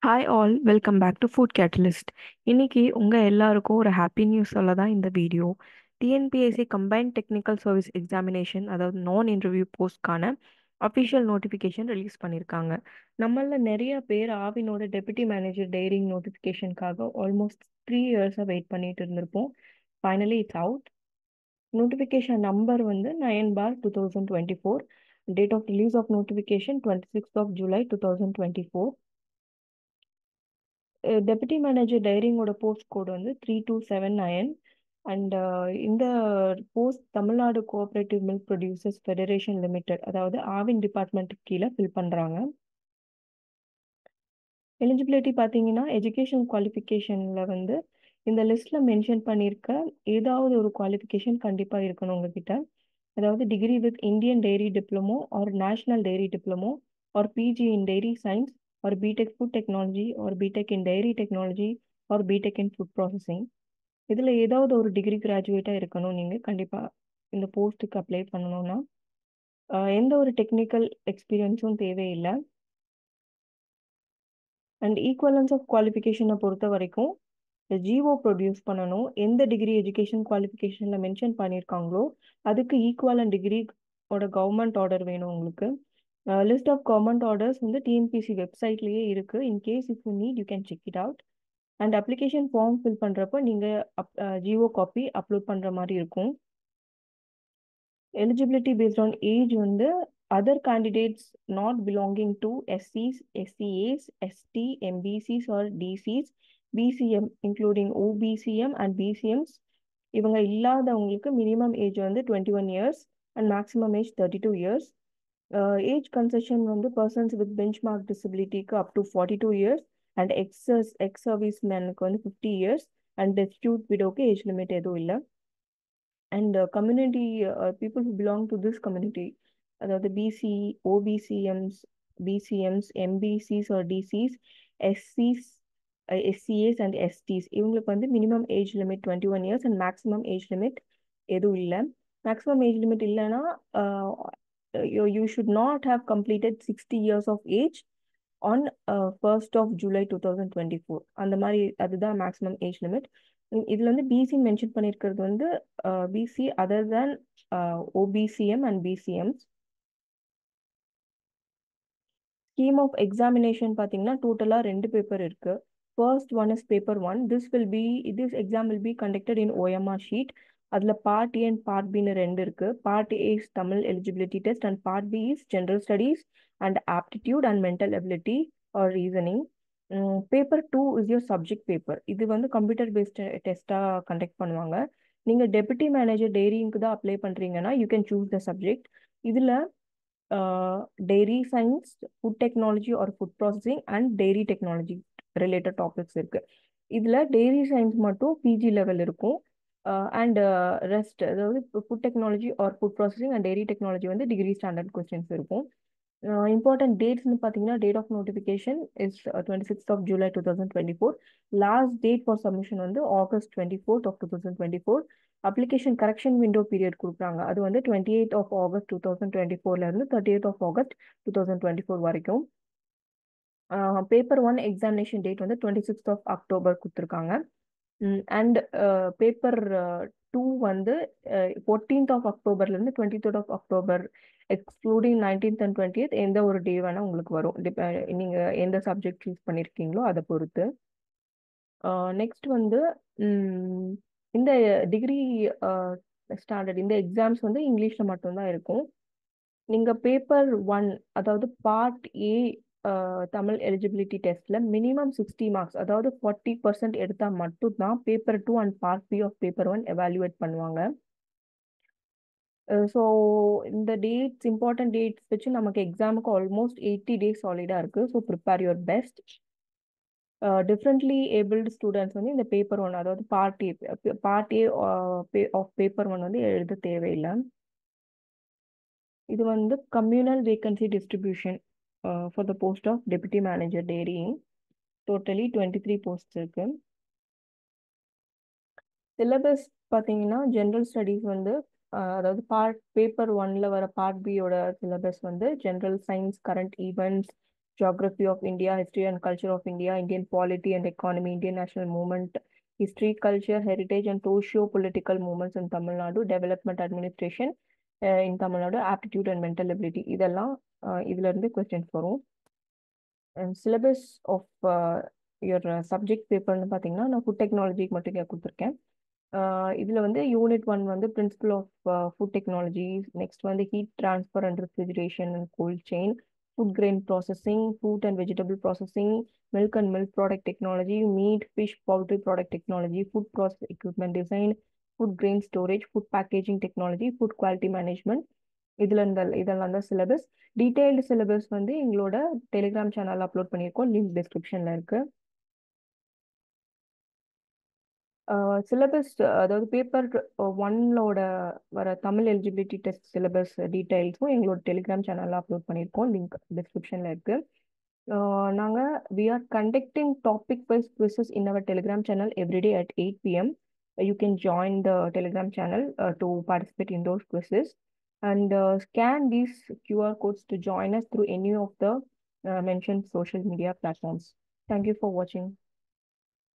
Hi all, welcome back to food catalyst. இன்னைக்கு உங்கள் எல்லாருக்கும் ஒரு ஹாப்பி நியூஸ் சொல்ல தான் இந்த video. TNPSC combined technical service examination, அதாவது நான் இன்டர்வியூ போஸ்ட்கான அஃபிஷியல் நோட்டிஃபிகேஷன் ரிலீஸ் பண்ணியிருக்காங்க. நம்மள நிறைய பேர் ஆவினோட டெபுட்டி மேனேஜர் டைரிங் நோட்டிஃபிகேஷனுக்காக ஆல்மோஸ்ட் 3 இயர்ஸாக வெயிட் பண்ணிட்டு இருந்திருப்போம். Finally it's out. Notification number வந்து 9/2024. Date of release of notification 26th of July 2024. Deputy manager டைரிங்கோட போஸ்ட் கோட் வந்து 3279. அண்ட் இந்த post Tamil Nadu cooperative milk producers federation limited, அதாவது ஆவின் டிபார்ட்மெண்ட்டுக்கு கீழே ஃபில் பண்ணுறாங்க. எலிஜிபிலிட்டி பார்த்தீங்கன்னா எஜுகேஷன் குவாலிஃபிகேஷனில் வந்து இந்த லிஸ்ட்டில் மென்ஷன் பண்ணியிருக்க ஏதாவது ஒரு குவாலிஃபிகேஷன் கண்டிப்பாக இருக்கணும் உங்ககிட்ட. அதாவது degree with Indian dairy diploma or national dairy diploma or PG in dairy science or BTech food technology or BTech in dairy technology or BTech in food processing. இதில் ஏதாவது ஒரு டிகிரி கிராஜுவேட்டாக இருக்கணும் நீங்கள் கண்டிப்பாக இந்த போஸ்ட்டுக்கு அப்ளை பண்ணணும்னா. எந்த ஒரு டெக்னிக்கல் எக்ஸ்பீரியன்ஸும் தேவையில்லை. அண்ட் ஈக்குவலன்ஸ் ஆஃப் குவாலிஃபிகேஷனை பொறுத்த வரைக்கும் ஜிஓ ப்ரொடியூஸ் பண்ணணும். எந்த டிகிரி எஜுகேஷன் குவாலிஃபிகேஷனில் மென்ஷன் பண்ணியிருக்காங்களோ அதுக்கு ஈக்குவலன் டிகிரியோட கவர்மெண்ட் ஆர்டர் வேணும் உங்களுக்கு. லிஸ்ட் ஆஃப் கவர்மெண்ட் ஆர்டர்ஸ் வந்து டிஎன்பிசி வெப்சைட்லேயே இருக்குது. In case if you need you can check it out. And application form fill பண்ணுறப்போ நீங்கள் ஜிஓ காப்பி அப்லோட் பண்ணுற மாதிரி இருக்கும். எலிஜிபிலிட்டி பேஸ்ட் ஆன் ஏஜ் வந்து other candidates not belonging to SCs, SCAs, ST, MBCs or DCs, BCM including OBCM and BCMs, இவங்க இல்லாதவங்களுக்கு minimum age வந்து 21 years and maximum age 32 years. Age concession வந்து persons with benchmark டிசபிலிட்டிக்கு up to 42 years and ex service மேனுக்கு வந்து 50 years and destitute விடோக்கு age limit எதுவும் இல்லை. And community people who belong to this community, அதாவது PC, ஓபிசிஎம்ஸ், பிசிஎம்ஸ், எம்பிசிஸ் R டிசிஸ், எஸ்சிஸ், எஸ்சிஏஸ் and STs, இவங்களுக்கு வந்து minimum age limit 21 years and maximum age limit எதுவும் இல்லை. Maximum age limit இல்லைன்னா you should not have completed 60 years of age on 1st of July 2024. அந்த மாதிரி அதுதான் maximum age limit. இதுல வந்து பிசி மென்ஷன் பண்ணியிருக்கிறது வந்து BC other than OBCM and BCMs. Scheme of examination பார்த்தீங்கன்னா டோட்டலாக 2 பேப்பர் இருக்கு. First one is paper 1. This exam will be conducted in OMR sheet. அதில் பார்ட் ஏ அண்ட் பார்ட் பின்னு 2 இருக்கு. Part A is Tamil eligibility test and part B is general studies and aptitude and mental ability or reasoning. Paper 2 is your subject paper. இது வந்து computer based டெஸ்ட்டாக conduct பண்ணுவாங்க. நீங்கள் deputy manager டெய்ரிங்க்கு தான் apply பண்ணுறீங்கன்னா you can choose the subject. இதில் dairy science, food technology or food processing and dairy technology related topics இருக்கு. இதில் dairy science மட்டும் பிஜி லெவல் இருக்கும். அண்ட் ரெஸ்ட், அதாவது food technology or food processing and dairy technology வந்து degree standard questions இருக்கும். Important டேட்ஸ்னு பார்த்தீங்கன்னா date of notification is 26th of July 2024. Last date for submission வந்து August 24th of 2024. Application correction window period கொடுக்குறாங்க. அது வந்து 28th of August 2024 இருந்து 30th of August 2024 வரைக்கும். பேப்பர் 1 எக்ஸாமினேஷன் டேட் வந்து 26th of October கொடுத்துருக்காங்க. அண்ட் பேப்பர் 2 வந்து 14th of October இருந்து 23rd of October, excluding 19th and 20th, எந்த ஒரு டே வேணால் உங்களுக்கு வரும். நீங்கள் எந்த சப்ஜெக்ட் சூஸ் பண்ணியிருக்கீங்களோ அதை பொறுத்து. நெக்ஸ்ட் வந்து இந்த டிகிரி ஸ்டாண்டர்ட் இந்த எக்ஸாம்ஸ் வந்து இங்கிலீஷில் மட்டும்தான் இருக்கும். நீங்கள் பேப்பர் 1, அதாவது பார்ட் ஏ தமிழ் எலிஜிபிலிட்டி டெஸ்ட்ல மினிமம் 60 மார்க்ஸ், அதாவது 40% எடுத்தால் மட்டும்தான் paper 2 and part B of paper 1 evaluate பண்ணுவாங்க. ஸோ இந்த டேட்ஸ், இம்பார்ட்டன்ட் டேட்ஸ் வச்சு நமக்கு எக்ஸாமுக்கு ஆல்மோஸ்ட் 80 days சாலிடாக இருக்குது. So prepare your best. Differently abled students வந்து இந்த பேப்பர் 1, அதாவது பார்ட் ஏ ஆஃப் பேப்பர் 1 வந்து எழுத தேவையில்லை. இது வந்து communal vacancy distribution for the post of deputy manager dairying. Totally 23 post இருக்கு. சிலபஸ் பார்த்தீங்கன்னா ஜென்ரல் ஸ்டடீஸ் வந்து அதாவது பேப்பர் 1ல வர பார்ட் பியோட சிலபஸ் வந்து general science, current events, geography of India, history and culture of India, Indian polity and economy, Indian national movement, history, culture, heritage, and socio-political movements in Tamil Nadu, development administration in Tamil Nadu, aptitude and mental ability. இதெல்லாம் இதுல இருந்து questions வரும். And syllabus of your subject பேப்பர்னு பார்த்தீங்கன்னா நான் food டெக்னாலஜிக்கு மட்டும் இங்கே கொடுத்துருக்கேன். இதில் வந்து யூனிட் 1 வந்து principle of food technology, next வந்து heat transfer and refrigeration and cold chain, food grain processing, fruit and vegetable processing, milk and milk product technology, meat fish poultry product technology, food process equipment design, food grain storage, food packaging technology, food quality management. இதெல்லாம் தான் syllabus. Detailed syllabus வந்து எங்களோட Telegram channel upload பண்ணியிருக்கோம், link டிஸ்கிரிப்ஷன்ல இருக்கு. Syllabus அதாவது paper 1லோட வர தமிழ் எலிஜிபிலிட்டி டெஸ்ட் சிலபஸ் டீடைல்ஸும் எங்களோட டெலிகிராம் சேனலில் அப்லோட் பண்ணியிருக்கோம், லிங்க் டிஸ்கிரிப்ஷனில் இருக்கு. நாங்கள் we are conducting topic wise quizzes in our telegram channel every day at 8 p.m. You can join the telegram channel to participate in those quizzes and scan these QR codes to join us through any of the mentioned social media platforms. Thank you for watching.